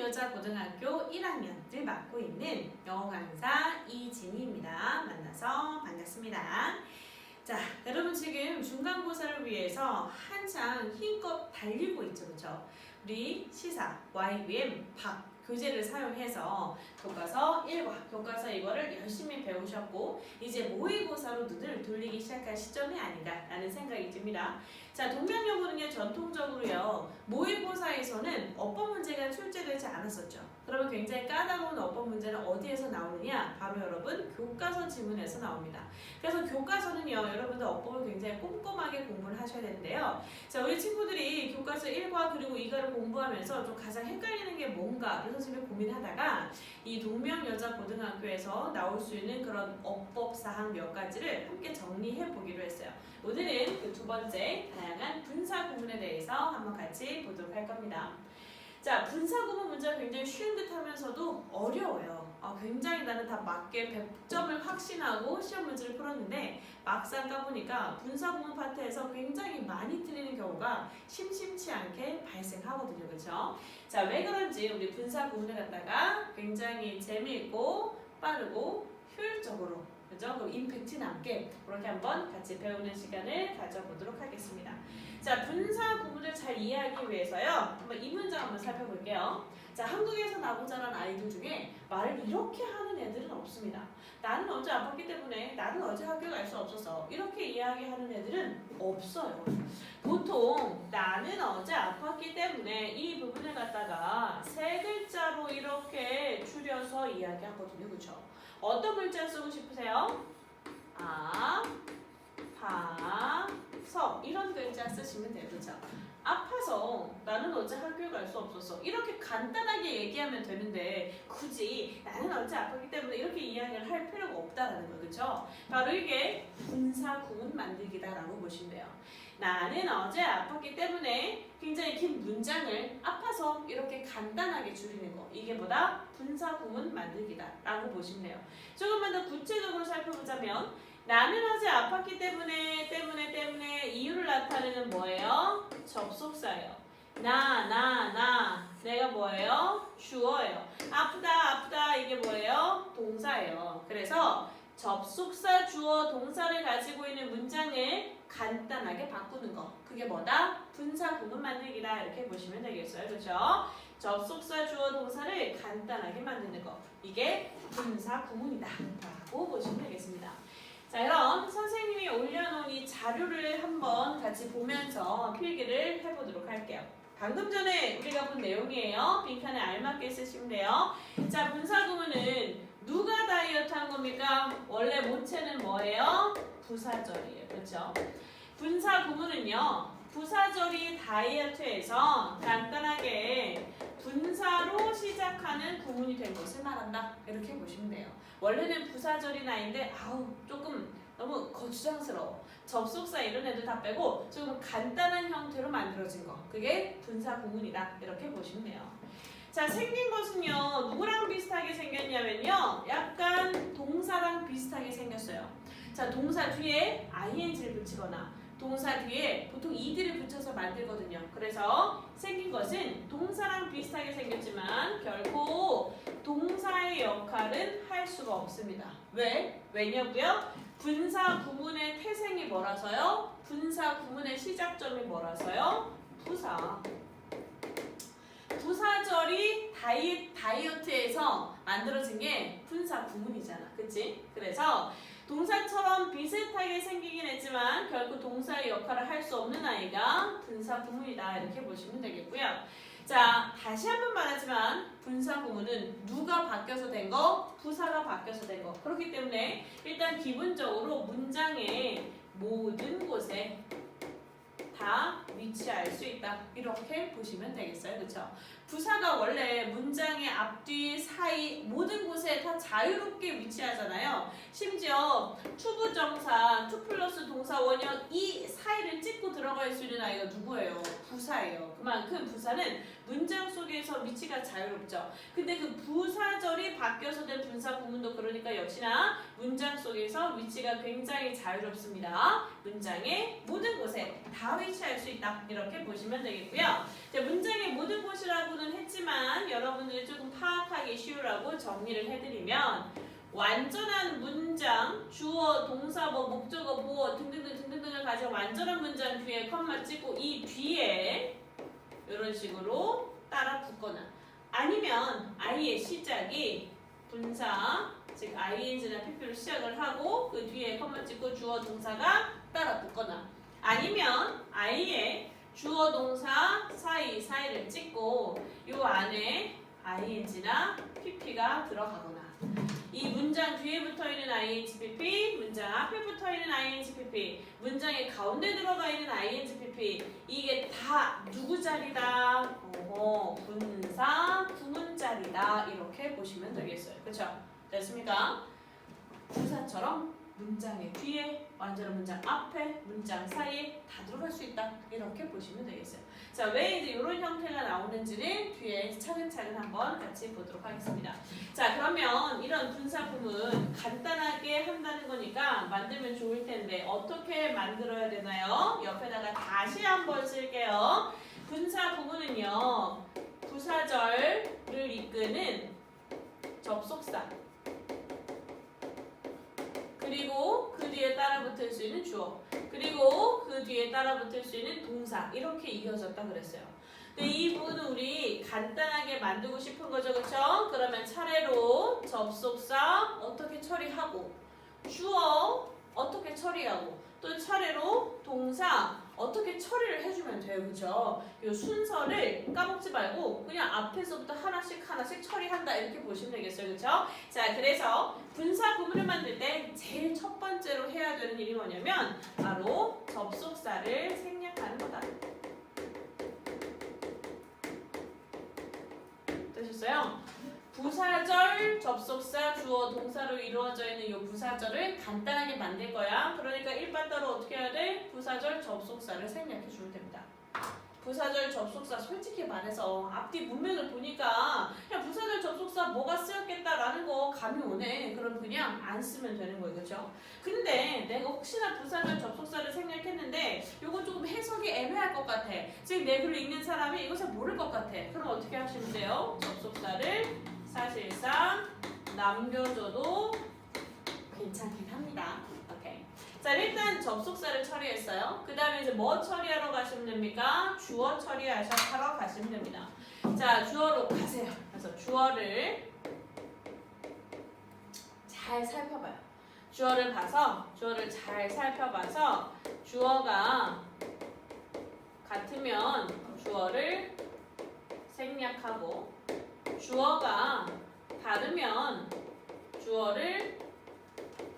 동명여자고등학교 1학년을 맡고 있는 영어 강사 이진희입니다. 만나서 반갑습니다. 자, 여러분 지금 중간고사를 위해서 한창 힘껏 달리고 있죠, 그렇죠? 우리 시사, YBM, 박 교재를 사용해서 교과서 1과 교과서 2과를 열심히 배우셨고 이제 모의고사로 눈을 돌리기 시작할 시점이 아닌가라는 생각이 듭니다. 자, 동명여고는요 전통적으로요 모의고사에서는 어법 문제가 출제되지 않았었죠. 그러면 굉장히 까다로운 어법 문제는 어디에서 나오느냐? 바로 여러분 교과서 지문에서 나옵니다. 그래서 교과서는요 여러분들 어법을 굉장히 꼼꼼하게 공부를 하셔야 되는데요. 자, 우리 친구들이 교과서 1과 그리고 2과를 공부하면서 좀 가장 헷갈리는 게 뭔가를 선생님이 고민하다가 이 동명여자고등학교에서 나올 수 있는 그런 어법 사항 몇 가지를 함께 정리해 보기로 했어요. 오늘은 그 두 번째 다양한 분사 구문에 대해서 한번 같이 보도록 할 겁니다. 자, 분사 구문 문제가 굉장히 쉬운 듯 하면서도 어려워요. 굉장히 나는 다 맞게 100점을 확신하고 시험 문제를 풀었는데 막상 까보니까 분사 구문 파트에서 굉장히 많이 틀리는 경우가 심심치 않게 발생하거든요. 그렇죠? 자, 왜 그런지 우리 분사 구문을 갖다가 굉장히 재미있고 빠르고 효율적으로 그죠? 그 임팩트 남게 그렇게 한번 같이 배우는 시간을 가져보도록 하겠습니다. 자, 분사 구문을 잘 이해하기 위해서요. 한번 이 문장 한번 살펴볼게요. 자, 한국에서 나고 자란 아이들 중에 말을 이렇게 하는 애들은 없습니다. 나는 어제 아팠기 때문에 나는 어제 학교 갈 수 없어서 이렇게 이야기하는 애들은 없어요. 보통 나는 어제 아팠기 때문에 이 부분을 갖다가 세 글자로 이렇게 줄여서 이야기하거든요. 그렇죠? 어떤 글자 쓰고 싶으세요? 아, 파, 서 이런 글자 쓰시면 돼요. 그렇죠? 아파서 나는 어제 학교에 갈 수 없었어. 이렇게 간단하게 얘기하면 되는데 굳이 나는 어제 아팠기 때문에 이렇게 이야기를 할 필요가 없다라는 거. 그렇죠? 바로 이게 분사 구문 만들기다라고 보시면 돼요. 나는 어제 아팠기 때문에 굉장히 긴 문장을 아파서 이렇게 간단하게 줄이는 거. 이게 뭐다? 분사 구문 만들기다라고 보시면 돼요. 조금만 더 구체적으로 살펴보자면 나는 어제 아팠기 때문에 이유를 나타내는 뭐예요? 접속사예요. 나 내가 뭐예요? 주어예요. 아프다 이게 뭐예요? 동사예요. 그래서 접속사 주어 동사를 가지고 있는 문장을 간단하게 바꾸는 거. 그게 뭐다? 분사 구문 만들기다 이렇게 보시면 되겠어요. 그렇죠? 접속사 주어 동사를 간단하게 만드는 거. 이게 분사 구문이다 라고 보시면 되겠습니다. 자, 그럼 선생님이 올려놓은 이 자료를 한번 같이 보면서 필기를 해보도록 할게요. 방금 전에 우리가 본 내용이에요. 빈칸에 알맞게 쓰시면 돼요. 자, 분사 구문은 누가 다이어트 한 겁니까? 원래 모체는 뭐예요? 부사절이에요. 그렇죠? 분사 구문은요. 부사절이 다이어트에서 간단하게 분사로 시작하는 구문이 된 것을 말한다. 이렇게 보시면 돼요. 원래는 부사절이 나인데 조금 너무 거추장스러워. 접속사 이런 애들 다 빼고 조금 간단한 형태로 만들어진 거. 그게 분사 구문이다. 이렇게 보시면 돼요. 자, 생긴 것은요. 누구랑 비슷하게 생겼냐면요. 약간 동사랑 비슷하게 생겼어요. 자, 동사 뒤에 ing를 붙이거나 동사 뒤에 보통 ed를 붙여서 만들거든요. 그래서 생긴 것은 동사랑 비슷하게 생겼지만 결코 동사의 역할은 할 수가 없습니다. 왜? 왜냐고요? 분사 구문의 태생이 뭐라서요? 분사 구문의 시작점이 뭐라서요? 부사. 부사절이 다이어트에서 만들어진 게 분사 구문이잖아. 그치? 그래서 동사처럼 비슷하게 생기긴 했지만 결국 동사의 역할을 할 수 없는 아이가 분사 구문이다. 이렇게 보시면 되겠고요. 자, 다시 한번 말하지만 분사 구문은 누가 바뀌어서 된 거? 부사가 바뀌어서 된 거. 그렇기 때문에 일단 기본적으로 문장의 모든 곳에 다 위치할 수 있다. 이렇게 보시면 되겠어요. 그렇죠? 부사가 원래 문장의 앞뒤 사이 모든 곳에 다 자유롭게 위치하잖아요. 심지어 투부정사 2+1 플러스 동사 원형 이 사이를 찍고 들어갈 수 있는 아이가 누구예요? 부사예요. 그만큼 부사는 문장 속에서 위치가 자유롭죠. 근데 그 부사절이 바뀌어서 된 분사 구문도 그러니까 역시나 문장 속에서 위치가 굉장히 자유롭습니다. 문장의 모든 곳에 다 위치할 수 있다. 이렇게 보시면 되겠고요. 자, 문장의 모든 곳이라고는 했지만 여러분들이 조금 파악하기 쉬우라고 정리를 해드리면 완전한 문장, 주어, 동사, 목적어, 보어 등등등을 가진 완전한 문장 뒤에 컴마 찍고 이 뒤에 이런 식으로 따라 붙거나 아니면 I의 시작이 분사, 즉 ing나 pp로 시작을 하고 그 뒤에 컴마 찍고 주어, 동사가 따라 붙거나 아니면 I의 주어, 동사 사이를 찍고 이 안에 ing나 pp가 들어가거나 이 문장 뒤에 붙어있는 INGPP, 문장 앞에 붙어있는 INGPP, 문장의 가운데 들어가 있는 INGPP 이게 다 누구 자리다? 분사 구문 자리다 이렇게 보시면 되겠어요. 그렇죠? 됐습니까? 부사처럼 문장의 뒤에, 완전한 문장 앞에, 문장 사이에 다 들어갈 수 있다 이렇게 보시면 되겠어요. 자, 왜 이제 이런 형태가 나오는지는 뒤에 차근차근 한번 같이 보도록 하겠습니다. 자, 그러면 이런 분사 구문 간단하게 한다는 거니까 만들면 좋을 텐데 어떻게 만들어야 되나요? 옆에다가 다시 한번 쓸게요. 분사 구문은요, 부사절을 이끄는 접속사 그리고 그 뒤에 따라붙을 수 있는 주어 그리고 그 뒤에 따라붙을 수 있는 동사 이렇게 이어졌다 그랬어요. 근데 이 부분은 우리 간단하게 만들고 싶은 거죠. 그렇죠? 그러면 차례로 접속사 어떻게 처리하고 주어 어떻게 처리하고 또 차례로 동사 어떻게 처리를 해주면 돼요. 그렇죠? 이 순서를 까먹지 말고 그냥 앞에서부터 하나씩 처리한다 이렇게 보시면 되겠어요. 그렇죠? 자, 그래서 분사 구문을 만들 때 제일 첫 번째로 해야 되는 일이 뭐냐면 바로 접속사를 생략하는 거다. 되셨어요? 부사절, 접속사, 주어, 동사로 이루어져 있는 이 부사절을 간단하게 만들 거야. 그러니까 일반따로 어떻게 해야 돼? 부사절, 접속사를 생략해 주면 됩니다. 부사절, 접속사 솔직히 말해서 앞뒤 문맥을 보니까 그냥 부사절, 접속사 뭐가 쓰였겠다라는 거 감이 오네. 그럼 그냥 안 쓰면 되는 거예요. 그렇죠? 근데 내가 혹시나 부사절, 접속사를 생략했는데 이거 조금 해석이 애매할 것 같아. 즉 내 글을 읽는 사람이 이것을 모를 것 같아. 그럼 어떻게 하시면 돼요? 접속사를 사실상 남겨줘도 괜찮긴 합니다. 오케이. 자, 일단 접속사를 처리했어요. 그 다음에 이제 뭐 처리하러 가시면 됩니까? 주어 처리하러 가시면 됩니다. 자, 주어로 가세요. 그래서 주어를 잘 살펴봐요. 주어를 잘 살펴봐서 주어가 같으면 주어를 생략하고 주어가 다르면 주어를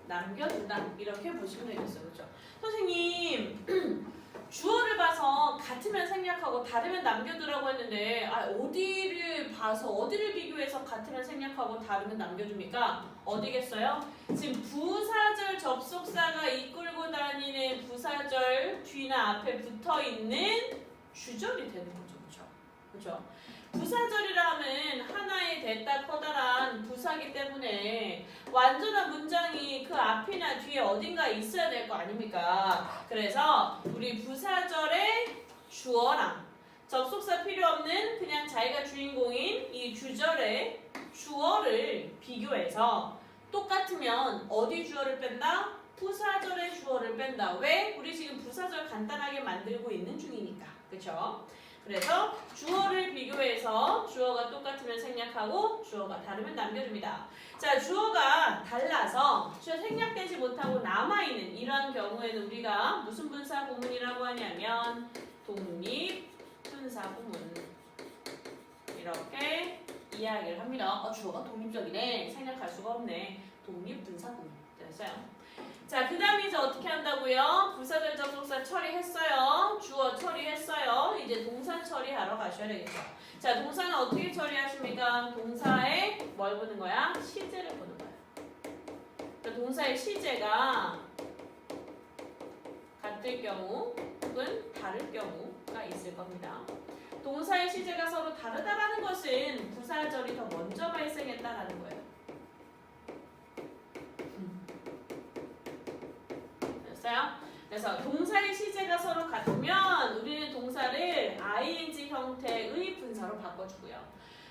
남겨둔다 이렇게 보시면 되겠어요. 그렇죠? 선생님 주어를 봐서 같으면 생략하고 다르면 남겨두라고 했는데 어디를 봐서 어디를 비교해서 같으면 생략하고 다르면 남겨줍니까? 어디겠어요? 지금 부사절 접속사가 이끌고 다니는 부사절 뒤나 앞에 붙어있는 주절이 되는 거죠. 그렇죠? 그렇죠? 부사절이라면 하나의 됐다 커다란 부사기 때문에 완전한 문장이 그 앞이나 뒤에 어딘가 있어야 될 거 아닙니까? 그래서 우리 부사절의 주어랑 접속사 필요 없는 그냥 자기가 주인공인 이 주절의 주어를 비교해서 똑같으면 어디 주어를 뺀다? 부사절의 주어를 뺀다. 왜? 우리 지금 부사절 간단하게 만들고 있는 중이니까. 그렇죠? 그래서 주어를 비교해서 주어가 똑같으면 생략하고 주어가 다르면 남겨줍니다. 자, 주어가 달라서 주어 생략되지 못하고 남아있는 이런 경우에는 우리가 무슨 분사 구문이라고 하냐면 독립 분사 구문 이렇게 이야기를 합니다. 주어가 독립적이네. 생략할 수가 없네. 독립 분사 구문. 됐어요? 자, 그 다음에 이제 어떻게 한다고요? 부사절 접속사 처리했어요. 주어 처리했어요. 이제 동사 처리하러 가셔야 되겠죠. 자, 동사는 어떻게 처리하십니까? 동사에 뭘 보는 거야? 시제를 보는 거야. 그러니까 동사의 시제가 같을 경우 혹은 다를 경우가 있을 겁니다. 동사의 시제가 서로 다르다라는 것은 부사절이 더 먼저 발생했다라는 거예요. 됐어요? 그래서 동사의 시제가 서로 같으면 우리는 동사를 ing 형태의 분사로 바꿔주고요.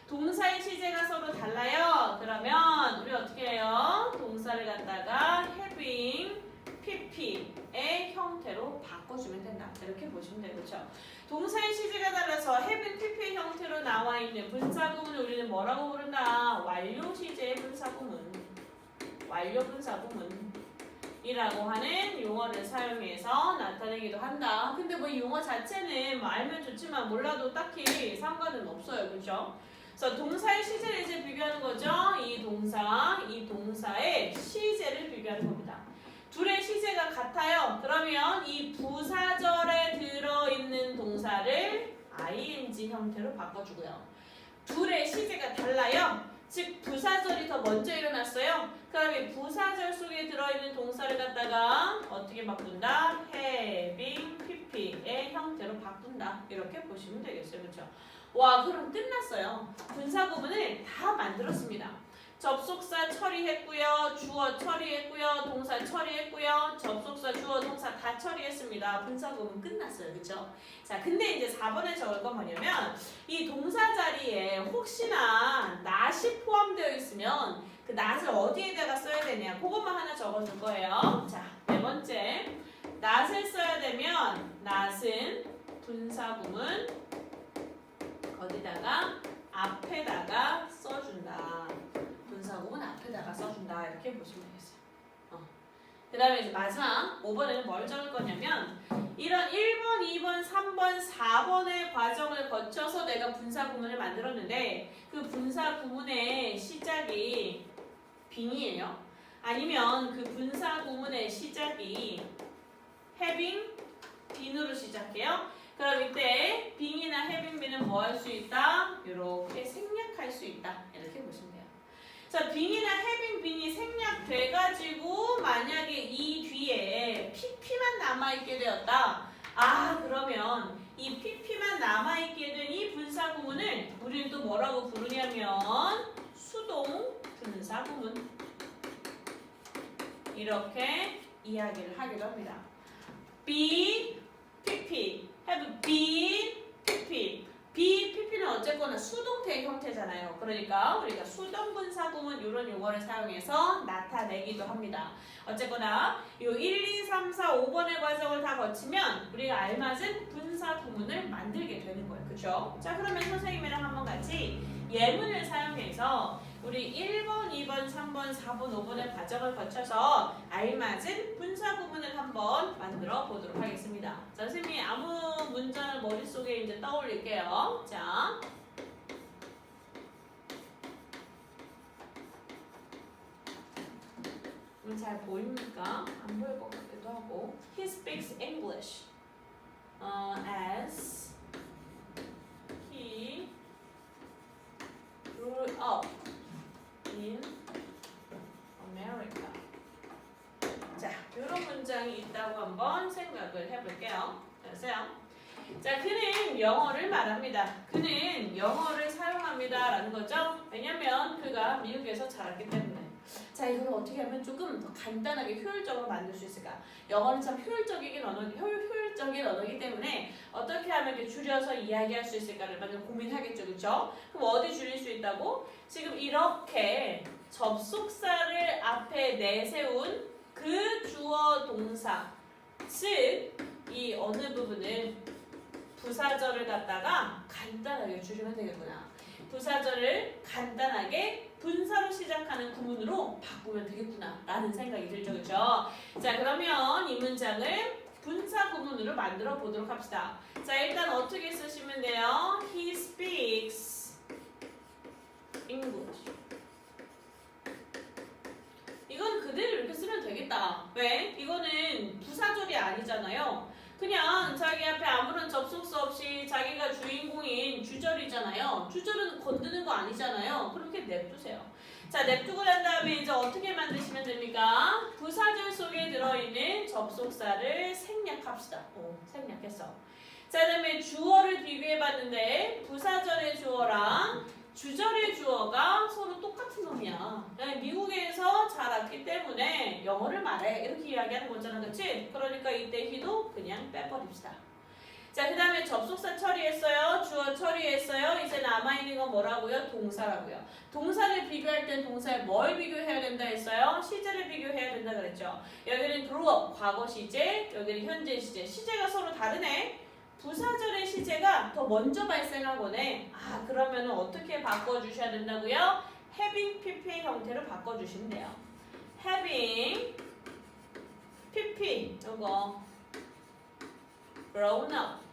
동사의 시제가 서로 달라요. 그러면 우리 어떻게 해요? 동사를 갖다가 having, pp의 형태로 바꿔주면 된다. 이렇게 보시면 돼요. 그렇죠? 동사의 시제가 달라서 having, pp의 형태로 나와 있는 분사구문을 우리는 뭐라고 부른다? 완료 시제의 분사구문. 완료 분사구문. 이라고 하는 용어를 사용해서 나타내기도 한다. 근데 뭐 이 용어 자체는 뭐 알면 좋지만 몰라도 딱히 상관은 없어요. 그렇죠? 그래서 동사의 시제를 이제 비교하는 거죠. 이 동사의 시제를 비교하는 겁니다. 둘의 시제가 같아요. 그러면 이 부사절에 들어있는 동사를 ing 형태로 바꿔주고요. 둘의 시제가 달라요. 즉 부사절이 더 먼저 일어났어요. 그럼 이 부사절 속에 들어있는 동사를 갖다가 어떻게 바꾼다? having, pp의 형태로 바꾼다. 이렇게 보시면 되겠어요. 그렇죠? 와, 그럼 끝났어요. 분사구문을 다 만들었습니다. 접속사 처리했고요. 주어 처리했고요. 동사 처리했고요. 접속사, 주어, 동사 다 처리했습니다. 분사구문 끝났어요. 그렇죠? 자, 근데 이제 4번에 적을 건 뭐냐면 이 동사 자리에 혹시나 not이 포함되어 있으면 그 not을 어디에다가 써야 되냐? 그것만 하나 적어줄 거예요. 자, 네 번째. not을 써야 되면 not은 분사구문 어디다가? 앞에다가 써준다. 분사구문 앞에다가 써준다. 이렇게 보시면 되겠어요. 그 다음에 이제 마지막 5번에는 뭘 적을 거냐면 이런 1번, 2번, 3번, 4번의 과정을 거쳐서 내가 분사구문을 만들었는데 그 분사구문의 시작이 빙이에요. 아니면 그 분사구문의 시작이 having, 빈으로 시작해요. 그럼 이때 빙이나 having, 빈은 뭐 할 수 있다? 이렇게 생략할 수 있다. 이렇게 보시면 돼요. 자, 빙이나 having, 빈이 생략돼가지고 만약에 이 뒤에 pp만 남아있게 되었다. 아, 그러면 이 pp만 남아있게 된 이 분사구문을 우리는 또 뭐라고 부르냐면 수동 분사구문. 이렇게 이야기를 하기도 합니다. be, pp, have been, pp. be, pp는 어쨌거나 수동태 형태잖아요. 그러니까 우리가 수동분사구문 이런 용어를 사용해서 나타내기도 합니다. 어쨌거나 이 1, 2, 3, 4, 5번의 과정을 다 거치면 우리가 알맞은 분사구문을 만들게 되는 거예요. 그렇죠? 자, 그러면 선생님이랑 한번 같이 예문을 사용해서 우리 1번, 2번, 3번, 4번, 5번의 과정을 거쳐서 알맞은 분사구문을 한번 만들어 보도록 하겠습니다. 자, 선생님이 아무 문장을 머릿속에 이제 떠올릴게요. 자, 잘 보입니까? 안 보일 것 같기도 하고. He speaks English as he grew up in America. 자, 이런 문장이 있다고 한번 생각을 해볼게요. 됐어요? 자, 그는 영어를 말합니다. 그는 영어를 사용합니다. 라는 거죠. 왜냐면 그가 미국에서 자랐기 때문에. 자, 이걸 어떻게 하면 조금 더 간단하게 효율적으로 만들 수 있을까? 영어는 참 효율적인 언어이기 때문에 어떻게 하면 이렇게 줄여서 이야기할 수 있을까를 많이 고민하겠죠. 그렇죠? 그럼 어디 줄일 수 있다고? 지금 이렇게 접속사를 앞에 내세운 그 주어 동사, 즉 이 어느 부분을 부사절을 갖다가 간단하게 줄이면 되겠구나. 부사절을 간단하게 분사로 시작하는 구문으로 바꾸면 되겠구나 라는 생각이 들죠. 그렇죠? 자, 그러면 이 문장을 분사 구문으로 만들어 보도록 합시다. 자, 일단 어떻게 쓰시면 돼요? He speaks English. 이건 그대로 이렇게 쓰면 되겠다. 왜? 이거는 부사절이 아니잖아요. 그냥 자기 앞에 아무런 접속사 없이 자기가 주인공인 주절이잖아요. 주절은 건드는 거 아니잖아요. 그렇게 냅두세요. 자, 냅두고 난 다음에 이제 어떻게 만드시면 됩니까? 부사절 속에 들어있는 접속사를 생략합시다. 생략했어. 자, 그다음에 주어를 비교해봤는데 부사절의 주어랑 주절의 주어가 서로 똑같은 놈이야. 미국에서 자랐기 때문에 영어를 말해. 이렇게 이야기하는 거잖아. 그치? 그러니까 이때 he도 그냥 빼버립시다. 자, 그 다음에 접속사 처리했어요. 주어 처리했어요. 이제 남아있는 건 뭐라고요? 동사라고요. 동사를 비교할 땐 동사에 뭘 비교해야 된다 했어요? 시제를 비교해야 된다 그랬죠. 여기는 grew up, 과거 시제, 여기는 현재 시제. 시제가 서로 다르네. 부사절의 시제가 더 먼저 발생하거네. 아, 그러면 어떻게 바꿔주셔야 된다고요? having pp 형태로 바꿔주시면 돼요. having pp 이거 grown up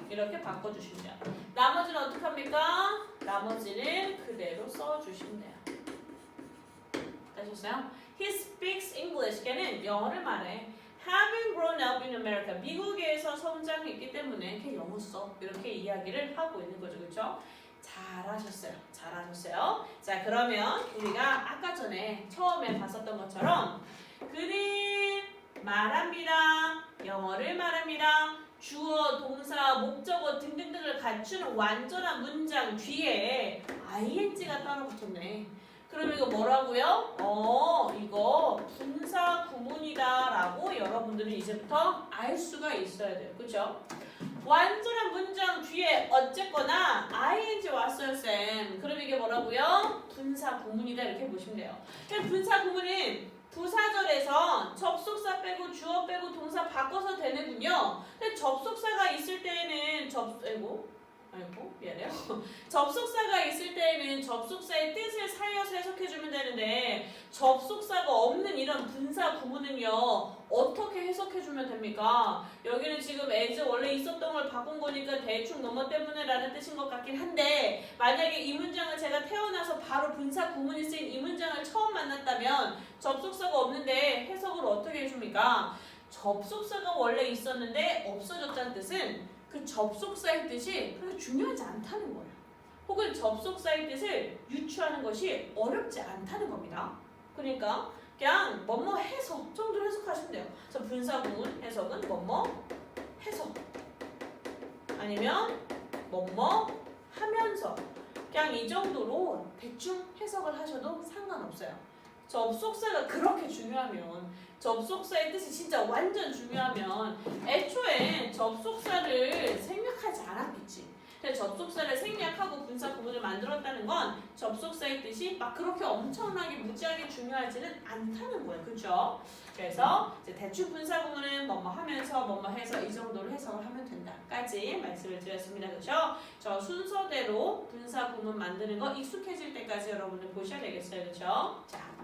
이렇게 바꿔주시면 돼요. 나머지는 어떻게 합니까? 나머지는 그대로 써주시면 돼요. 되셨어요? He speaks English. 걔는 영어를 말해. Having grown up in America. 미국에서 성장했기 때문에 걔 영어 써. 이렇게 이야기를 하고 있는 거죠. 그렇죠? 잘하셨어요. 잘하셨어요. 자, 그러면 우리가 아까 전에 처음에 봤었던 것처럼 그는 말합니다. 영어를 말합니다. 주어, 동사, 목적어 등등등을 갖추는 완전한 문장 뒤에 ing가 따로 붙었네. 그럼 이거 뭐라고요? 이거 분사 구문이다 라고 여러분들은 이제부터 알 수가 있어야 돼요. 그쵸? 완전한 문장 뒤에 어쨌거나 ing 왔어요, 쌤. 그럼 이게 뭐라고요? 분사 구문이다 이렇게 보시면 돼요. 분사 구문은 부사절에서 접속사 빼고 주어 빼고 동사 바꿔서 되는군요. 근데 접속사가 있을 때에는 미안해요. 접속사가 있을 때에는 접속사의 뜻을 살려서 해석해주면 되는데 접속사가 없는 이런 분사 구문은요 어떻게 해석해주면 됩니까? 여기는 지금 as 원래 있었던 걸 바꾼 거니까 대충 넘어 때문에 라는 뜻인 것 같긴 한데 만약에 이 문장을 제가 태어나서 바로 분사 구문이 쓰인 이 문장을 처음 만났다면 접속사가 없는데 해석을 어떻게 해줍니까? 접속사가 원래 있었는데 없어졌다는 뜻은 그 접속사의 뜻이 그렇게 중요하지 않다는 거예요. 혹은 접속사의 뜻을 유추하는 것이 어렵지 않다는 겁니다. 그러니까 그냥 뭐뭐 해서 정도로 해석하시면 돼요. 그래서 분사구문 해석은 뭐뭐 해서 아니면 뭐뭐 하면서 그냥 이 정도로 대충 해석을 하셔도 상관없어요. 접속사가 그렇게 중요하면 접속사의 뜻이 진짜 완전 중요하면 애초에 접속사를 생략하지 않았겠지. 근데 접속사를 생략하고 분사 구문을 만들었다는 건 접속사의 뜻이 막 그렇게 엄청나게 무지하게 중요하지는 않다는 거예요. 그렇죠? 그래서 이제 대충 분사 구문은 뭐뭐 하면서 뭐뭐 해서 이 정도로 해석을 하면 된다까지 말씀을 드렸습니다. 그렇죠? 저 순서대로 분사 구문 만드는 거 익숙해질 때까지 여러분들 보셔야 되겠어요. 그렇죠? 자.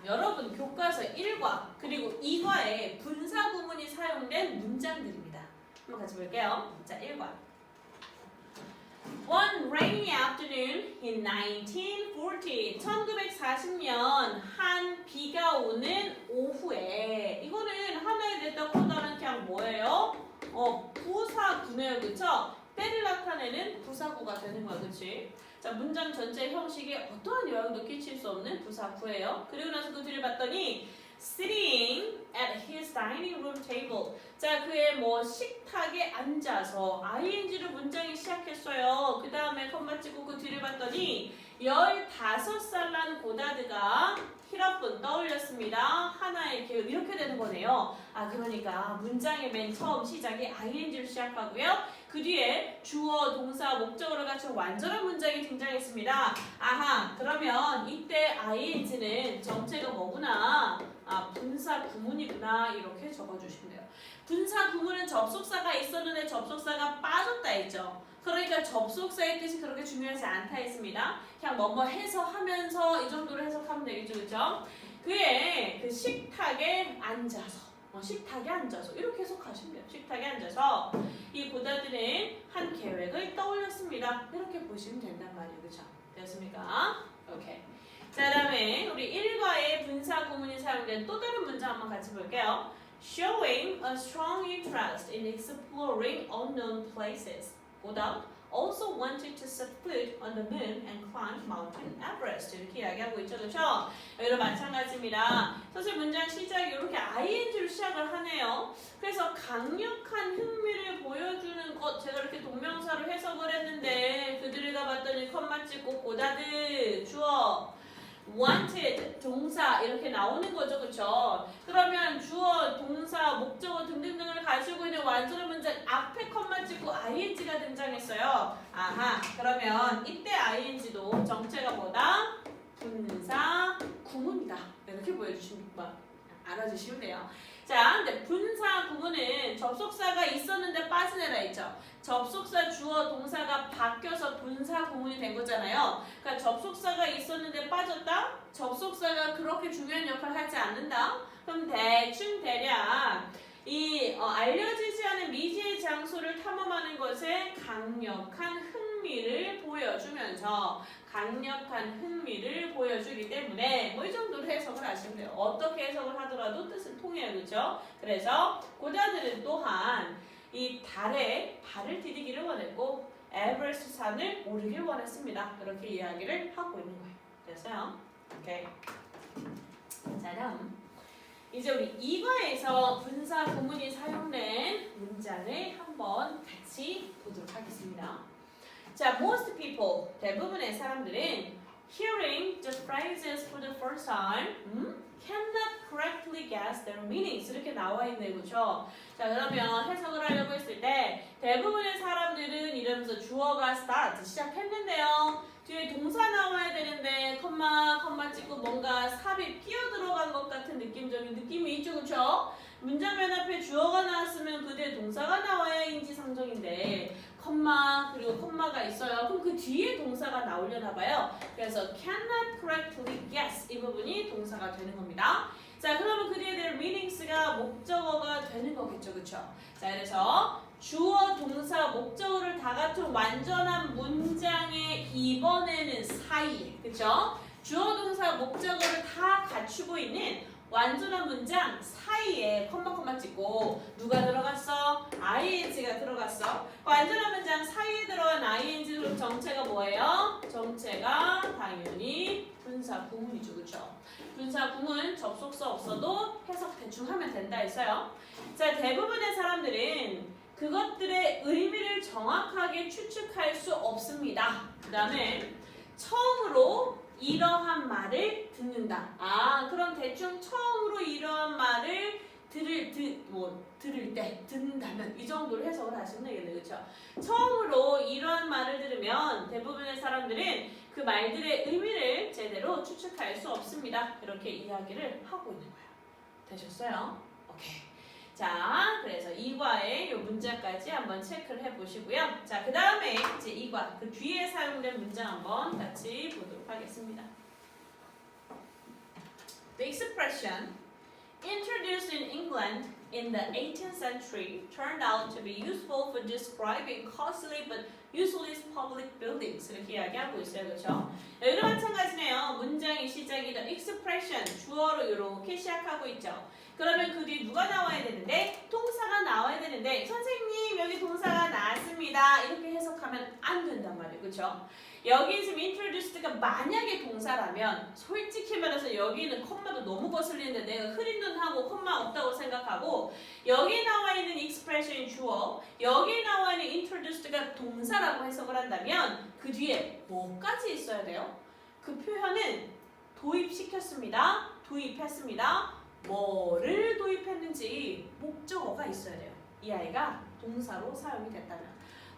여러분 교과서 1과 그리고 2과에 분사 구문이 사용된 문장들입니다. 한번 같이 볼게요. 자, 1과. One rainy afternoon in 1940. 1940년 한 비가 오는 오후에 이거는 하나에 대다 보다는 그냥 뭐예요? 부사구네요. 그쵸? 때를 나타내는 부사구가 되는 거야. 그치? 자, 문장 전체 형식에 어떠한 영향도 끼칠 수 없는 부사구예요. 그리고 나서 그 뒤를 봤더니 sitting at his dining room table. 자, 그의 식탁에 앉아서 ing로 문장이 시작했어요. 그 다음에 컴마 찍고 그 뒤를 봤더니 15살 난 고다드가 히라분 떠올렸습니다. 하나의 기억 이렇게 되는 거네요. 아, 그러니까 문장의 맨 처음 시작이 ing로 시작하고요. 그 뒤에 주어, 동사, 목적어를 갖춘 완전한 문장이 등장했습니다. 아하, 그러면 이때 ing는 정체가 뭐구나? 아, 분사 구문이구나. 이렇게 적어주시면 돼요. 분사 구문은 접속사가 있었는데 접속사가 빠졌다 했죠. 그러니까 접속사의 뜻이 그렇게 중요하지 않다 했습니다. 그냥 뭐뭐 해서 하면서 이 정도로 해석하면 되겠죠. 그렇죠? 그의 그 식탁에 앉아서 식탁에 앉아서 이렇게 해석하시면 돼요. 식탁에 앉아서 이 고다드는 한 계획을 떠올렸습니다. 이렇게 보시면 된단 말이에요. 그렇죠? 됐습니까? 오케이. 자, 다음에 우리 1과의 분사 구문이 사용된 또 다른 문장 한번 같이 볼게요. Showing a strong interest in exploring unknown places. 보다 also wanted to set foot on the moon and climb Mountain Everest. 이렇게 이야기하고 있죠, 그렇죠? 여기도 마찬가지입니다. 사실 문장 시작이 이렇게 ing로 시작을 하네요. 그래서 강력한 흥미를 보여주는 것, 제가 이렇게 동명사로 해석을 했는데 그들을 가봤더니 컴마 찍고 고다드 주어 wanted 동사 이렇게 나오는 거죠, 그렇죠? 그러면 주어, 동사, 목적어 등등등을 가지고 있는 완전한 문장 앞에 컴마 찍고 ing가 등장했어요. 아하, 그러면 이때 ing도 정체가 뭐다? 분사 구문이다. 이렇게 보여주시면 알아주시면 돼요. 자, 근데 분사 구문은 접속사가 있었는데 빠진 애라 했죠. 접속사 주어 동사가 바뀌어서 분사 구문이 된 거잖아요. 그러니까 접속사가 있었는데 빠졌다? 접속사가 그렇게 중요한 역할을 하지 않는다? 그럼 대충 대략 이 알려지지 않은 미지의 장소를 탐험하는 것에 강력한 흥미를 보여주면서 강력한 흥미를 보여주기 때문에 뭐 이 정도로 해석을 하시면 돼요. 어떻게 해석을 하더라도 뜻은 통해요. 그렇죠? 그래서 고자들은 또한 이 달에 발을 디디기를 원했고 에베레스트 산을 오르길 원했습니다. 그렇게 이야기를 하고 있는 거예요. 그래서요. 오케이. 자, 다음 이제 우리 이과에서 분사 구문이 사용된 문장을 한번 같이 보도록 하겠습니다. 자, most people, 대부분의 사람들은 hearing the phrases for the first time cannot correctly guess their meanings 이렇게 나와 있네요, 그렇죠? 자, 그러면 해석을 하려고 했을 때 대부분의 사람들은 이러면서 주어가 start 시작했는데요. 뒤에 동사 나와야 되는데 컴마 찍고 뭔가 삽입 끼어 들어간 것 같은 느낌적인 느낌이 있죠, 그렇죠? 문장 맨 앞에 주어가 나왔으면 그 뒤에 동사가 나와야 인지상정인데 컴마 그리고 컴마가 있어요. 그럼 그 뒤에 동사가 나오려나 봐요. 그래서 cannot correctly guess 이 부분이 동사가 되는 겁니다. 자, 그러면 그 뒤에 될 meanings가 목적어가 되는 거겠죠, 그렇죠? 자, 그래서 주어, 동사, 목적어를 다 갖춘 완전한 문장의 이번에는 사이에, 그렇죠? 주어, 동사, 목적어를 다 갖추고 있는 완전한 문장 사이에 컴마 찍고 누가 들어갔어? ing가 들어갔어. 완전한 문장 사이에 들어간 ing 그럼 정체가 뭐예요? 정체가 당연히 분사 구문이죠, 그렇죠? 분사 구문 접속사 없어도 해석 대충 하면 된다 했어요. 자, 대부분의 사람들은 그것들의 의미를 정확하게 추측할 수 없습니다. 그 다음에 처음으로 이러한 말을 듣는다. 아, 그럼 대충 처음으로 이러한 말을 들을 때 듣는다면 이 정도로 해석을 하시면 되겠네요, 그렇죠? 처음으로 이러한 말을 들으면 대부분의 사람들은 그 말들의 의미를 제대로 추측할 수 없습니다. 이렇게 이야기를 하고 있는 거예요. 되셨어요? 오케이. 자, 그래서 2과의 이 문장까지 한번 체크를 해보시고요. 자, 그 다음에 이제 2과, 그 뒤에 사용된 문장 한번 같이 보도록 하겠습니다. The expression introduced in England in the 18th century turned out to be useful for describing costly but useless public buildings. 이렇게 이야기하고 있어요, 그렇죠? 여기도 마찬가지네요. 문장의 시작이 the expression, 주어로 이렇게 시작하고 있죠. 그러면 그 뒤에 누가 나와야 되는데? 동사가 나와야 되는데 선생님 여기 동사가 나왔습니다. 이렇게 해석하면 안 된단 말이에요. 그렇죠? 여기 지금 introduced가 만약에 동사라면 솔직히 말해서 여기는 콤마도 너무 거슬리는데 내가 흐린 눈하고 콤마 없다고 생각하고 여기 나와 있는 expression이 주어 여기 나와 있는 introduced가 동사라고 해석을 한다면 그 뒤에 뭐까지 있어야 돼요? 그 표현은 도입시켰습니다. 도입했습니다. 뭐를 도입했는지 목적어가 있어야 돼요. 이 아이가 동사로 사용이 됐다면.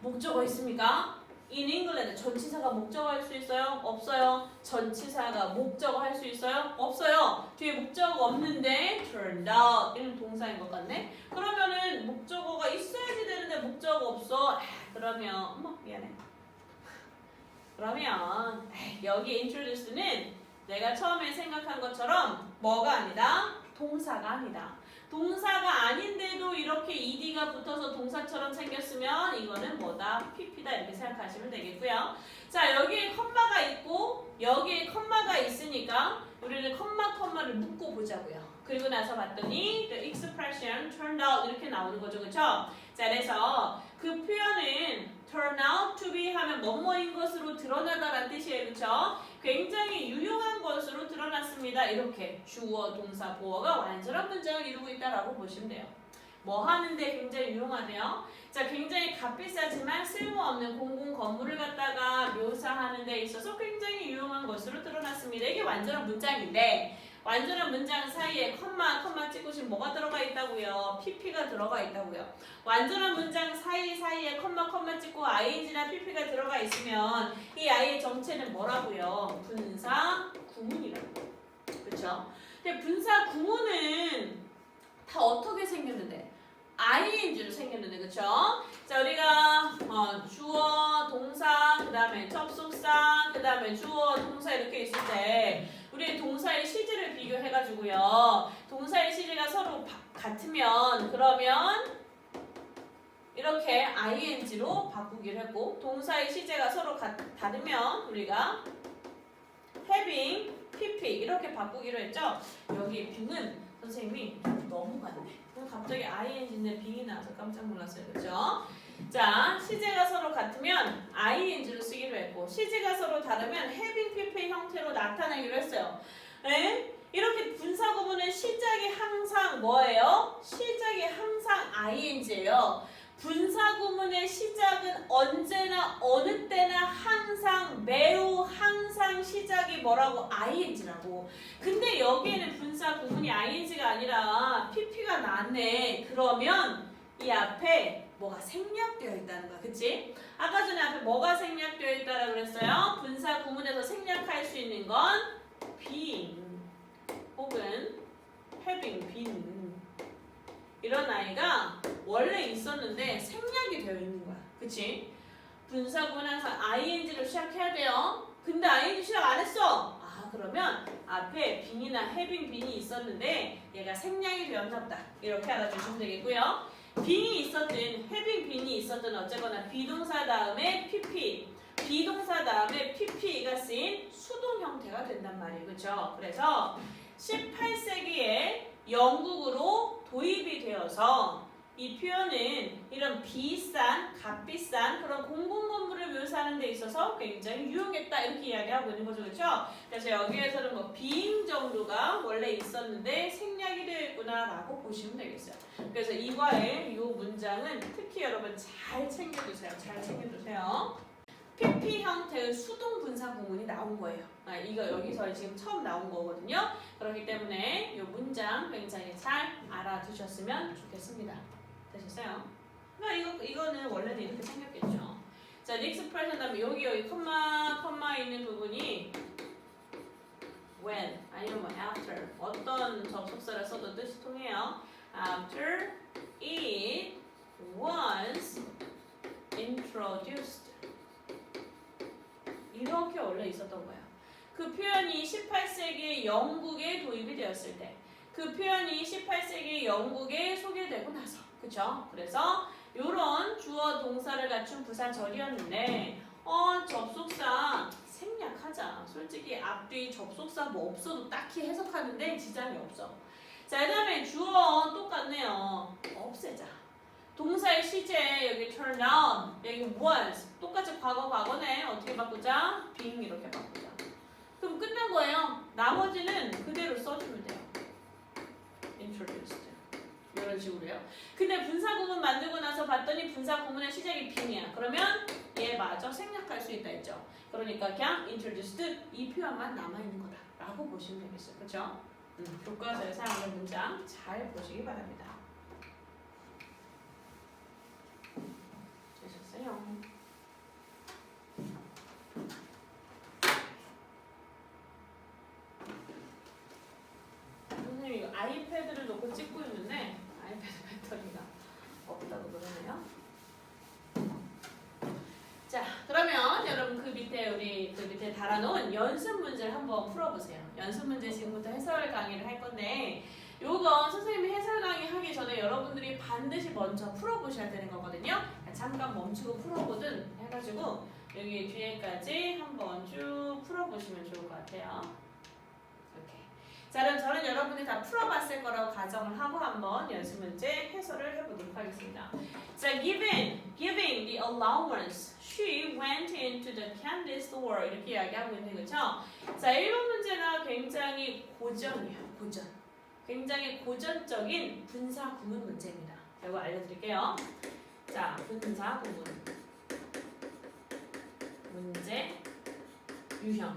목적어 있습니까? In England 전치사가 목적어 할 수 있어요? 없어요. 전치사가 목적어 할 수 있어요? 없어요. 뒤에 목적어 없는데 turned out 이런 동사인 것 같네. 그러면은 목적어가 있어야지 되는데 목적어 없어. 그러면 어머 미안해. 그러면 여기 introduce는 내가 처음에 생각한 것처럼 뭐가 아니다? 동사가 아니다. 동사가 아닌데도 이렇게 ed가 붙어서 동사처럼 생겼으면 이거는 뭐다? pp다 이렇게 생각하시면 되겠고요. 자, 여기에 컴마가 있고 여기에 컴마가 있으니까 우리는 컴마를 묶고 보자고요. 그리고 나서 봤더니 the expression turned out 이렇게 나오는 거죠. 그쵸? 자, 그래서 그 표현은 turn out to be 하면 뭐뭐인 것으로 드러나다라는 뜻이에요. 그쵸? 굉장히 유용한 것으로 드러났습니다. 이렇게 주어, 동사, 보어가 완전한 문장을 이루고 있다라고 보시면 돼요. 뭐 하는데 굉장히 유용하대요. 자, 굉장히 값비싸지만 쓸모없는 공공 건물을 갖다가 묘사하는 데 있어서 굉장히 유용한 것으로 드러났습니다. 이게 완전한 문장인데 완전한 문장 사이에 컴마 찍고 싶으면 뭐가 들어가 있다고요? pp가 들어가 있다고요. 완전한 문장 사이에 컴마 찍고 ing나 pp가 들어가 있으면 이 i의 정체는 뭐라고요? 분사 구문이라고. 그렇죠? 근데 분사 구문은 다 어떻게 생겼는데? ing로 생겼는데, 그쵸? 자, 우리가 주어, 동사, 그 다음에 접속사, 그 다음에 주어, 동사 이렇게 있을 때 우리 동사의 시제를 비교해가지고요. 동사의 시제가 서로 같으면 그러면 이렇게 ing로 바꾸기를 했고 동사의 시제가 서로 다르면 우리가 having, pp 이렇게 바꾸기로 했죠. 여기 being은 선생님이 너무 같네. 갑자기 ing인데 being이 나와서 깜짝 놀랐어요. 그렇죠? 자, 시제가 서로 같으면 ing로 쓰기로 했고 시제가 서로 다르면 having, pp 형태로 나타내기로 했어요. 에? 이렇게 분사 구문은 시작이 항상 뭐예요? 시작이 항상 ing예요. 분사 구문의 시작은 언제나 어느 때나 항상 매우 항상 시작이 뭐라고? ing라고. 근데 여기에는 분사 구문이 ing가 아니라 pp가 나왔네. 그러면 이 앞에 뭐가 생략되어 있다는 거야. 그치? 아까 전에 앞에 뭐가 생략되어 있다라고 그랬어요? 분사 구문에서 생략할 수 있는 건 being 혹은 having been 이런 아이가 원래 있었는데 생략이 되어 있는 거야. 그치? 분사구문 항상 ing로 시작해야 돼요. 근데 ing 시작 안 했어. 아, 그러면 앞에 being이나 having been이 있었는데 얘가 생략이 되었나 보다. 이렇게 알아주시면 되겠고요. being이 있었든 having been이 있었든 어쨌거나 비동사 다음에 pp 비동사 다음에 pp가 쓰인 수동 형태가 된단 말이에요. 그렇죠? 그래서 18세기에 영국으로 도입이 되어서 이 표현은 이런 비싼, 값비싼 그런 공공건물을 묘사하는 데 있어서 굉장히 유용했다 이렇게 이야기하고 있는 거죠. 그렇죠? 그래서 여기에서는 뭐 being 정도가 원래 있었는데 생략이 되었구나 라고 보시면 되겠어요. 그래서 이과의 이 문장은 특히 여러분 잘 챙겨두세요. 잘 챙겨두세요. pp 형태의 수동 분사 구문이 나온 거예요. 이거 여기서 지금 처음 나온 거거든요. 그렇기 때문에 이 문장 굉장히 잘 알아두셨으면 좋겠습니다. 되셨어요? 그러니까 이거는 원래는 이렇게 생겼겠죠. 자, 익스프레션 다음에 여기 컴마 있는 부분이 when 아니면 뭐 after 어떤 접속사를 써도 뜻이 통해요. After it was introduced 이렇게 원래 있었던 거예요. 그 표현이 18세기 영국에 도입이 되었을 때, 그 표현이 18세기 영국에 소개되고 나서, 그쵸? 그래서 이런 주어 동사를 갖춘 부사절이었는데, 접속사 생략하자. 솔직히 앞뒤 접속사 뭐 없어도 딱히 해석하는데 지장이 없어. 자, 그 다음에 주어 똑같네요. 없애자. 동사의 시제 여기 turn out 여기 was 똑같이 과거네. 어떻게 바꾸자? being 이렇게 바꾸자. 그럼 끝난 거예요. 나머지는 그대로 써주면 돼요. introduced 이런 식으로요. 근데 분사 구문 만들고 나서 봤더니 분사 구문의 시작이 being이야. 그러면 얘 맞아 생략할 수 있다 했죠. 그러니까 그냥 introduced 이 표현만 남아있는 거다라고 보시면 되겠어요. 그렇죠? 교과서에 사용하는 문장 잘 보시기 바랍니다. 선생님이 아이패드를 놓고 찍고 있는데 아이패드 배터리가 없다고 그러네요. 자, 그러면 여러분 그 밑에 달아놓은 연습 문제를 한번 풀어보세요. 연습 문제 지금부터 해설 강의를 할 건데 요거 선생님이 해설 강의 하기 전에 여러분들이 반드시 먼저 풀어보셔야 되는 거거든요. 잠깐 멈추고 풀어보든 해가지고 여기 뒤에까지 한번 쭉 풀어보시면 좋을 것 같아요. 이렇게. 자, 그럼 저는 여러분이 다 풀어봤을 거라고 가정을 하고 한번 연습 문제 해설을 해보도록 하겠습니다. 자, giving the allowance, she went into the candy store 이렇게 이야기하고 있는 거죠. 자, 1번 문제는 굉장히 고전이에요. 고전. 굉장히 고전적인 분사 구문 문제입니다. 이거 알려드릴게요. 자, 분사 구문 문제 유형.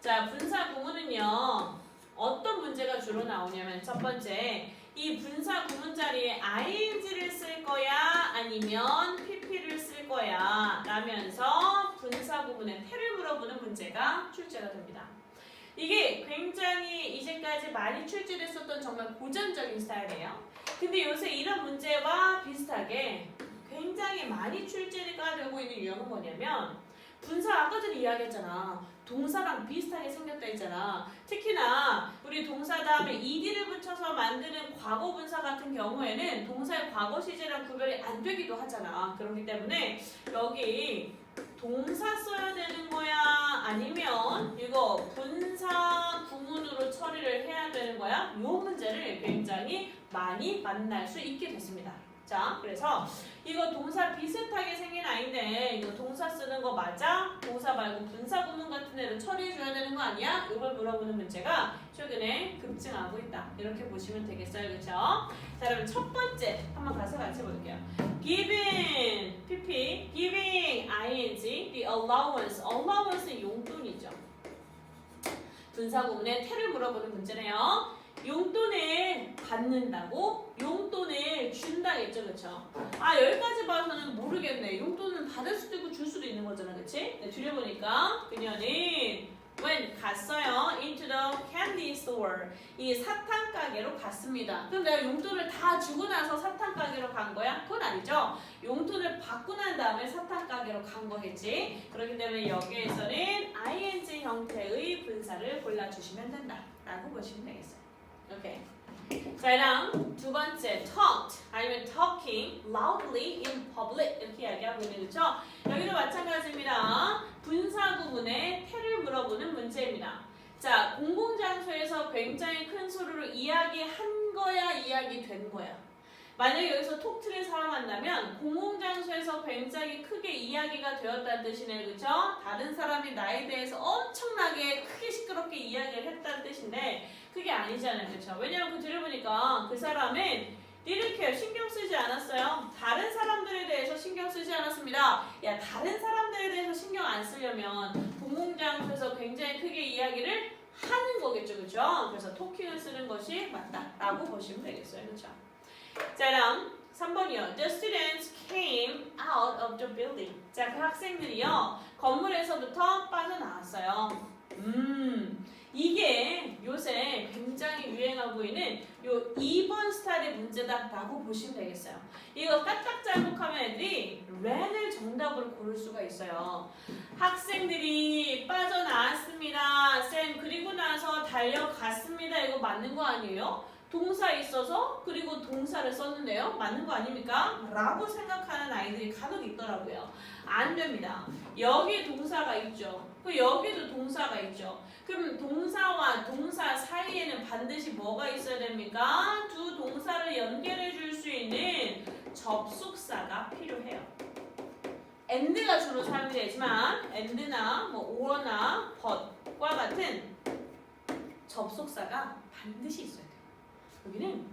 자, 분사 구문은요, 어떤 문제가 주로 나오냐면 첫 번째, 이 분사 구문 자리에 ing를 쓸 거야 아니면 pp를 쓸 거야 라면서 분사 구문의 태를 물어보는 문제가 출제가 됩니다. 이게 굉장히 이제까지 많이 출제됐었던 정말 고전적인 스타일이에요. 근데 요새 이런 문제와 비슷하게 굉장히 많이 출제가 되고 있는 유형은 뭐냐면, 분사 아까 전에 이야기했잖아. 동사랑 비슷하게 생겼다 했잖아. 특히나 우리 동사 다음에 ed를 붙여서 만드는 과거 분사 같은 경우에는 동사의 과거 시제랑 구별이 안 되기도 하잖아. 그렇기 때문에 여기 동사 써야 되는 거야? 아니면 이거 분사 구문으로 처리를 해야 되는 거야? 이 문제를 굉장히 많이 만날 수 있게 됐습니다. 자, 그래서 이거 동사 비슷하게 생긴 아이인데 이거 동사 쓰는 거 맞아? 동사 말고 분사 구문 같은 데를 처리해줘야 되는 거 아니야? 이걸 물어보는 문제가 최근에 급증하고 있다. 이렇게 보시면 되겠어요. 그렇죠? 자, 그럼 첫 번째 한번 가서 같이 볼게요. Giving, PP, giving, ing, the allowance. allowance는 용돈이죠. 분사 구문에 태를 물어보는 문제네요. 용돈을 받는다고? 용돈을 준다겠죠, 그렇죠? 아, 여기까지 봐서는 모르겠네. 용돈은 받을 수도 있고 줄 수도 있는 거잖아, 그렇지? 네, 줄여보니까 그녀는 when 갔어요 into the candy store, 이 사탕 가게로 갔습니다. 그럼 내가 용돈을 다 주고 나서 사탕 가게로 간 거야? 그건 아니죠. 용돈을 받고 난 다음에 사탕 가게로 간 거겠지. 그렇기 때문에 여기에서는 ing 형태의 분사를 골라주시면 된다라고 보시면 되겠어요. 오케이. 자, 그다음 두 번째, talked 아니면 talking loudly in public 이렇게 이야기하고 있는 거죠. 여기도 마찬가지입니다. 분사 구문에 태를 물어보는 문제입니다. 자, 공공장소에서 굉장히 큰 소리로 이야기한 거야, 이야기된 거야. 만약에 여기서 톡트를 사용한다면 공공장소에서 굉장히 크게 이야기가 되었다는 뜻이네요. 그렇죠? 다른 사람이 나에 대해서 엄청나게 크게 시끄럽게 이야기를 했다는 뜻인데 그게 아니잖아요. 그렇죠? 왜냐하면 그 들어보니까 그 사람은 이렇게 신경 쓰지 않았어요. 다른 사람들에 대해서 신경 쓰지 않았습니다. 야, 다른 사람들에 대해서 신경 안 쓰려면 공공장소에서 굉장히 크게 이야기를 하는 거겠죠. 그렇죠? 그래서 토킹을 쓰는 것이 맞다라고 보시면 되겠어요. 그렇죠? 자, 다음 3번이요. The students came out of the building. 자, 그 학생들이요, 건물에서부터 빠져나왔어요. 이게 요새 굉장히 유행하고 있는 요 2번 스타일의 문제다라고 보시면 되겠어요. 이거 까딱 잘못하면 애들이 ran을 정답으로 고를 수가 있어요. 학생들이 빠져나왔습니다. 쌤, 그리고 나서 달려갔습니다. 이거 맞는 거 아니에요? 동사 있어서 그리고 동사를 썼는데요. 맞는 거 아닙니까? 라고 생각하는 아이들이 간혹 있더라고요. 안 됩니다. 여기 동사가 있죠. 여기도 동사가 있죠. 그럼 동사와 동사 사이에는 반드시 뭐가 있어야 됩니까? 두 동사를 연결해 줄 수 있는 접속사가 필요해요. and가 주로 사용이 되지만 and나 뭐 or나 but과 같은 접속사가 반드시 있어야 돼요. 여기는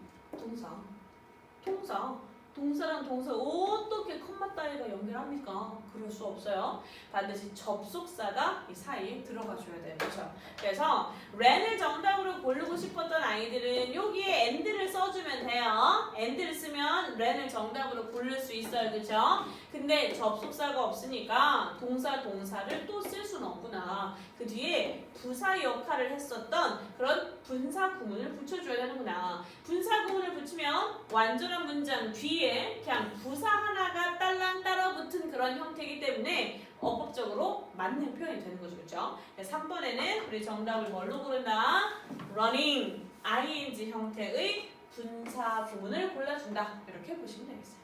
동사랑 동사 어떻게 컴마 따위가 연결합니까? 그럴 수 없어요. 반드시 접속사가 이 사이에 들어가 줘야 돼요. 그렇죠? 그래서 ran을 정답으로 고르고 싶었던 아이들은 여기에 and를 써주면 돼요. and를 쓰면 ran을 정답으로 고를 수 있어요. 그렇죠? 근데 접속사가 없으니까 동사를 또 쓸 수는 없구나. 그 뒤에 부사 역할을 했었던 그런 분사 구문을 붙여줘야 되는구나. 분사 구문을 붙이면 완전한 문장 뒤에 그냥 부사 하나가 딸랑 따라붙은 그런 형태이기 때문에 어법적으로 맞는 표현이 되는 거죠. 그렇죠? 3번에는 우리 정답을 뭘로 고른다? running, ing 형태의 분사 구문을 골라준다. 이렇게 보시면 되겠어요.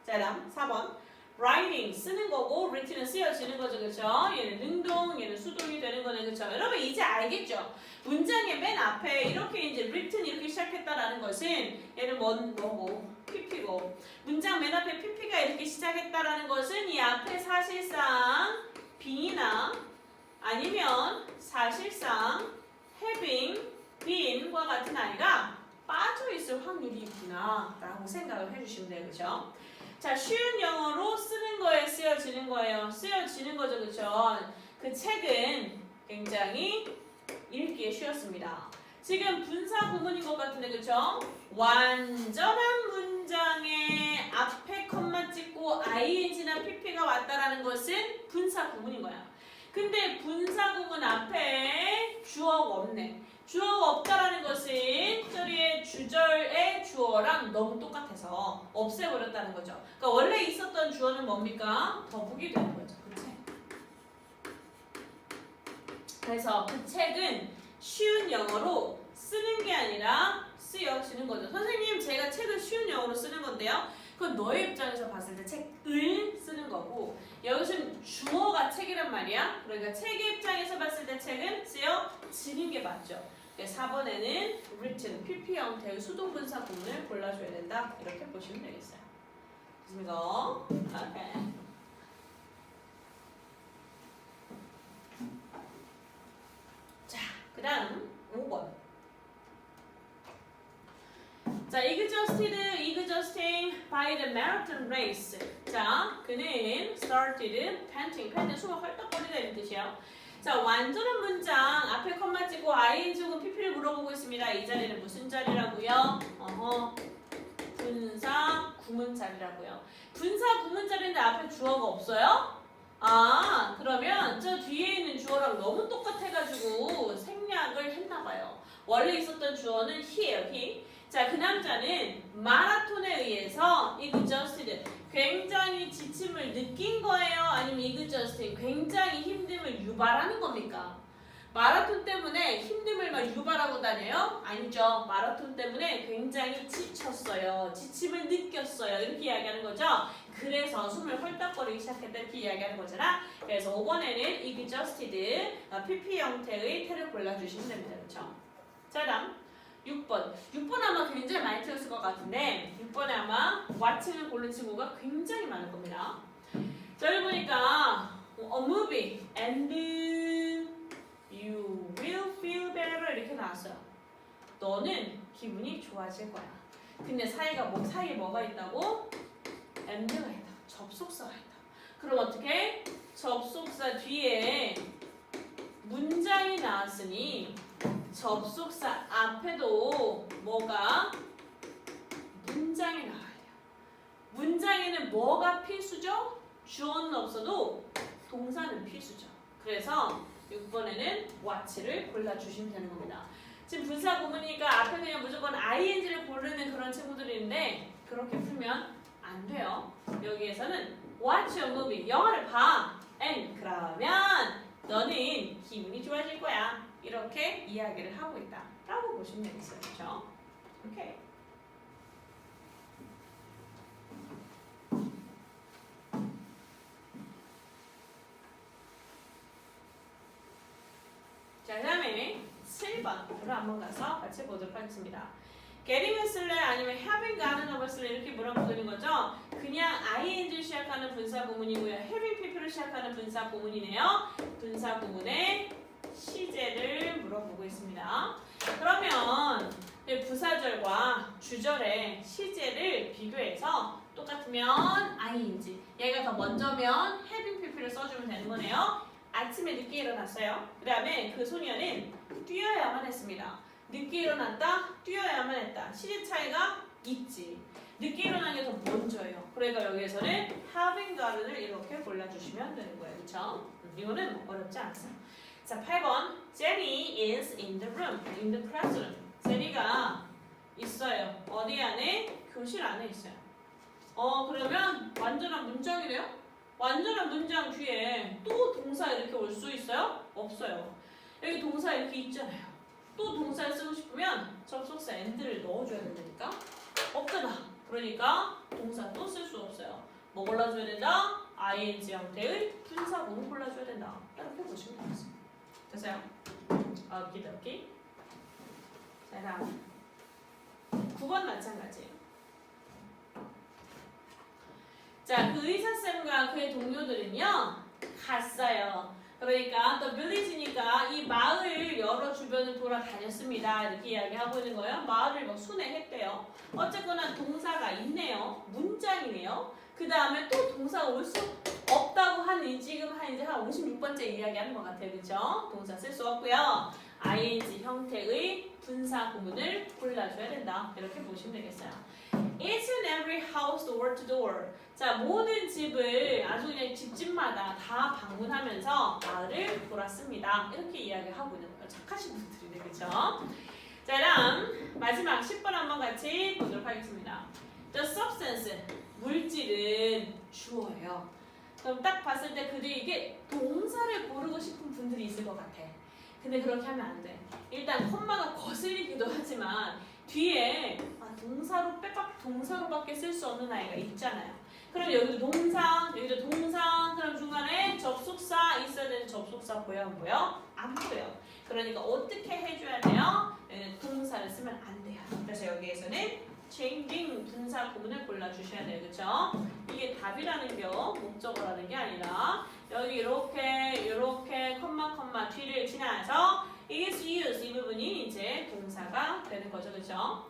자, 다음 4번. writing 쓰는 거고 written은 쓰여지는 거죠. 그렇죠? 얘는 능동, 얘는 수동이 되는 거네. 그렇죠? 여러분 이제 알겠죠? 문장의 맨 앞에 이렇게 이제 written 이렇게 시작했다라는 것은 얘는 뭐고 pp고 문장 맨 앞에 pp가 이렇게 시작했다라는 것은 이 앞에 사실상 being이나 아니면 사실상 having been과 같은 아이가 빠져있을 확률이 있구나 라고 생각을 해주시면 돼요. 그렇죠? 자, 쉬운 영어로 쓰는 거에 쓰여지는 거예요. 쓰여지는 거죠. 그렇죠? 그 책은 굉장히 읽기에 쉬웠습니다. 지금 분사 구문인 것 같은데 그렇죠? 완전한 문장에 앞에 컴마 찍고 ing나 pp가 왔다라는 것은 분사 구문인 거야. 근데 분사 구문 앞에 주어가 없네. 주어가 없다라는 것은 저리의 주절의 주어랑 너무 똑같아서 없애버렸다는 거죠. 그러니까 원래 있었던 주어는 뭡니까? 더북이 되는 거죠. 그치? 그래서 그 책은 쉬운 영어로 쓰는 게 아니라 쓰여지는 거죠. 선생님 제가 책을 쉬운 영어로 쓰는 건데요. 그건 너의 입장에서 봤을 때 책을 쓰는 거고 여기서는 주어가 책이란 말이야. 그러니까 책의 입장에서 봤을 때 책은 쓰여지는 게 맞죠. 4번에는 written, pp 형태의 수동분사 구문을 골라줘야 된다. 이렇게 보시면 되겠어요. 됐습니까? 오케이. 자, 그 다음 5번. 자, exhausting by the marathon race. 자, 그는 started panting. panting 숨을 헐떡거리다 이런 뜻이에요. 자, 완전한 문장 앞에 컴마 찍고 ing 혹은 pp를 물어보고 있습니다. 이 자리는 무슨 자리라고요? 분사 구문 자리라고요. 분사 구문 자리인데 앞에 주어가 없어요? 아, 그러면 저 뒤에 있는 주어랑 너무 똑같아가지고 생략을 했나봐요. 원래 있었던 주어는 he예요, he. 자, 그 남자는 마라톤에 의해서 exhausted, 굉장히 지침을 느낀 거예요? 아니면 exhausted, 굉장히 힘듦을 유발하는 겁니까? 마라톤 때문에 힘듦을 막 유발하고 다녀요? 아니죠. 마라톤 때문에 굉장히 지쳤어요. 지침을 느꼈어요. 이렇게 이야기하는 거죠. 그래서 숨을 헐떡거리기 시작했다 이렇게 이야기하는 거잖아. 그래서 5번에는 exhausted, pp 형태의 태를 골라주시면 됩니다. 그렇죠? 자, 다음 6번. 6번 아마 굉장히 많이 틀렸을 것 같은데 6번에 아마 what을 고른 친구가 굉장히 많을 겁니다. 자, 여기 보니까 a movie and you will feel better 이렇게 나왔어요. 너는 기분이 좋아질 거야. 근데 사이에 뭐가 있다고? and가 있다. 접속사가 있다. 그럼 어떻게? 접속사 뒤에 문장이 나왔으니 접속사 앞에도 뭐가? 문장이 나와야 돼요. 문장에는 뭐가 필수죠? 주어는 없어도 동사는 필수죠. 그래서 6번에는 what를 골라주시면 되는 겁니다. 지금 분사 구문이니까 앞에 그냥 무조건 ing를 고르는 그런 친구들이 있는데 그렇게 풀면 안 돼요. 여기에서는 watch a movie, 영화를 봐. and 그러면 너는 기분이 좋아질 거야. 이렇게 이야기를 하고 있다. 라고 보시면 되겠어요. 그렇죠? 오케이. 자, 그 다음에 7번으로 한번 가서 같이 보도록 하겠습니다. getting을 쓸래 아니면 having gotten 쓸래 이렇게 물어보는 거죠. 그냥 ing를 시작하는 분사 구문이고요. having pp를 시작하는 분사 구문이네요. 분사 구문의 시제를 물어보고 있습니다. 그러면 부사절과 주절의 시제를 비교해서 똑같으면 ing, 얘가 더 먼저면 having pp를 써주면 되는 거네요. 아침에 늦게 일어났어요. 그 다음에 그 소녀는 뛰어야만 했습니다. 늦게 일어났다, 뛰어야만 했다. 시제 차이가 있지. 늦게 일어난 게 더 먼저예요. 그러니까 여기에서는 having gotten을 이렇게 골라주시면 되는 거예요. 그렇죠? 이거는 어렵지 않아요. 자, 8번. Jenny is in the room, in the classroom. 제니가 있어요. 어디 안에? 교실 안에 있어요. 그러면 완전한 문장이래요? 완전한 문장 뒤에 또 동사 이렇게 올 수 있어요? 없어요. 여기 동사 이렇게 있잖아요. 또 동사를 쓰고 싶으면 접속사 and를 넣어줘야 된다니까? 없잖아. 그러니까 동사 또 쓸 수 없어요. 뭐 골라줘야 된다? ing 형태의 분사구문 골라줘야 된다. 이렇게 보시면 되겠습니다. 됐어요? 오키도키. 자, 다음 9번 마찬가지예요. 자, 그 의사쌤과 그의 동료들은요 갔어요. 그러니까 또 village니까 이 마을 여러 주변을 돌아다녔습니다. 이렇게 이야기하고 있는 거예요. 마을을 막 순회했대요. 어쨌거나 동사가 있네요. 문장이네요. 그 다음에 또 동사가 올 수 없다고 하니 지금 이제 한 56번째 이야기하는 것 같아요. 그렇죠? 동사 쓸 수 없고요. ing 형태의 분사 구문을 골라줘야 된다. 이렇게 보시면 되겠어요. It's in every house door to door. 자, 모든 집을 아주 그냥 집집마다 다 방문하면서 마을을 돌았습니다. 이렇게 이야기하고 있는 거예요. 착하신 분들이네, 그렇죠? 자, 다음 마지막 10번 한번 같이 보도록 하겠습니다. The substance, 물질은 주어예요. 그럼 딱 봤을 때 그들이 이게 동사를 고르고 싶은 분들이 있을 것 같아. 근데 그렇게 하면 안 돼. 일단 콤마가 거슬리기도 하지만 뒤에 동사로 빼박 동사로밖에 쓸 수 없는 아이가 있잖아요. 그럼 여기도 동사, 여기도 동사, 그럼 중간에 접속사 있어야 되는 접속사 보여 안 보여? 안 보여. 그러니까 어떻게 해줘야 돼요? 여기는 동사를 쓰면 안 돼요. 그래서 여기에서는 changing 분사 구문을 골라주셔야 돼요. 그렇죠? 이게 답이라는 게 목적어라는 게 아니라 여기 이렇게 컴마 뒤를 지나서 is used 이 부분이 이제 동사가 되는 거죠. 그렇죠?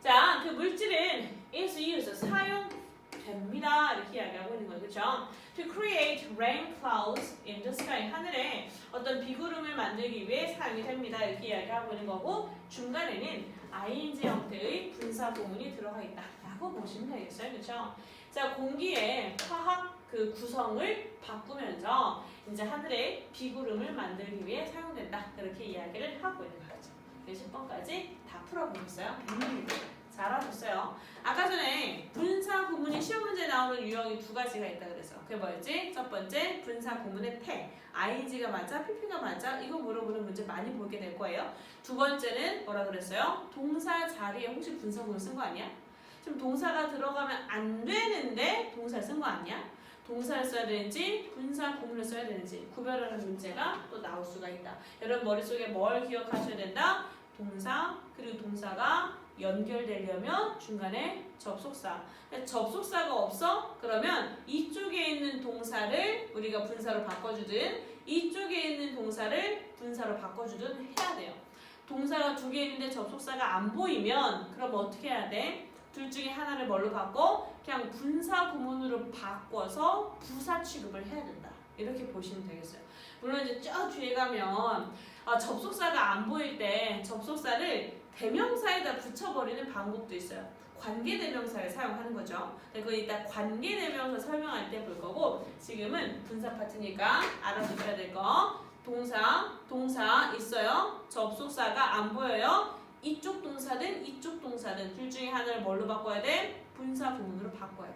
자, 그 물질은 is used 사용됩니다. 이렇게 이야기하고 있는 거예요. 그렇죠? To create rain clouds in the sky 하늘에 어떤 비구름을 만들기 위해 사용이 됩니다. 이렇게 이야기하고 있는 거고 중간에는 ing 형태의 분사 구문이 들어가 있다라고 보시면 되겠어요. 그렇죠? 자, 공기의 화학 그 구성을 바꾸면서 이제 하늘에 비구름을 만들기 위해 사용된다. 그렇게 이야기를 하고 있는 거죠. 10번까지 다 풀어보셨어요? 잘하셨어요. 아까 전에 분사 구문이 시험 문제에 나오는 유형이 두 가지가 있다 그랬어. 그게 뭐였지? 첫 번째 분사 구문의 태, ing가 맞아, pp가 맞아? 이거 물어보는 문제 많이 보게 될 거예요. 두 번째는 뭐라 그랬어요? 동사 자리에 혹시 분사 구문 쓴 거 아니야? 지금 동사가 들어가면 안 되는데 동사 쓴 거 아니야? 동사를 써야 되는지 분사 구문을 써야 되는지 구별하는 문제가 또 나올 수가 있다. 여러분 머릿속에 뭘 기억하셔야 된다? 동사 그리고 동사가 연결되려면 중간에 접속사. 접속사가 없어? 그러면 이쪽에 있는 동사를 우리가 분사로 바꿔주든 이쪽에 있는 동사를 분사로 바꿔주든 해야 돼요. 동사가 두 개 있는데 접속사가 안 보이면 그럼 어떻게 해야 돼? 둘 중에 하나를 뭘로 바꿔? 그냥 분사 구문으로 바꿔서 부사 취급을 해야 된다. 이렇게 보시면 되겠어요. 물론 이제 저 뒤에 가면 접속사가 안 보일 때 접속사를 대명사에다 붙여버리는 방법도 있어요. 관계대명사를 사용하는 거죠. 그건 이따 관계대명사 설명할 때 볼 거고 지금은 분사 파트니까 알아두셔야 될 거. 동사 있어요. 접속사가 안 보여요. 이쪽 동사든 이쪽 동사든 둘 중에 하나를 뭘로 바꿔야 돼? 분사 구문으로 바꿔야 돼.